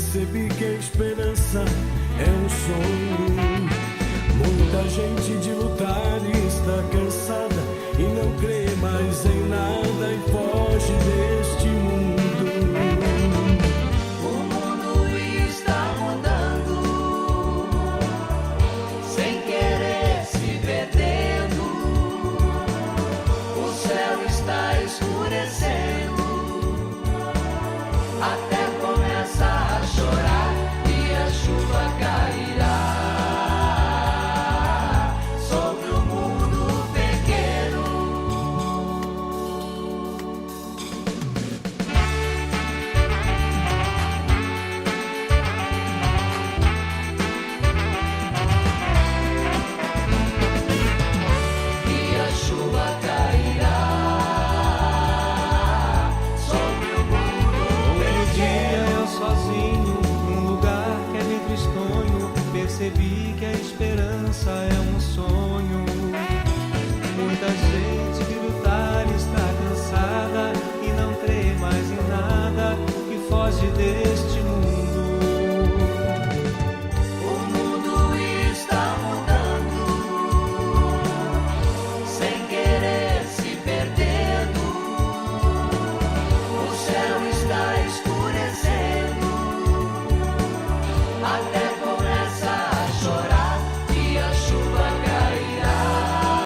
percebi que a esperança é um sonho. Muita gente de lutar está cansada e não crê mais em nada e foge deste mundo. O mundo está mudando, sem querer se perdendo. O céu está escurecendo, até começa a chorar e a chuva cairá sobre o mundo pequeno. E a chuva cairá sobre o mundo Um dia pequeno. eu sozinho, num lugar que é meio tristonho, percebi que a esperança é um sonho. Muita gente de lutar está cansada e não crê mais em nada e foge desse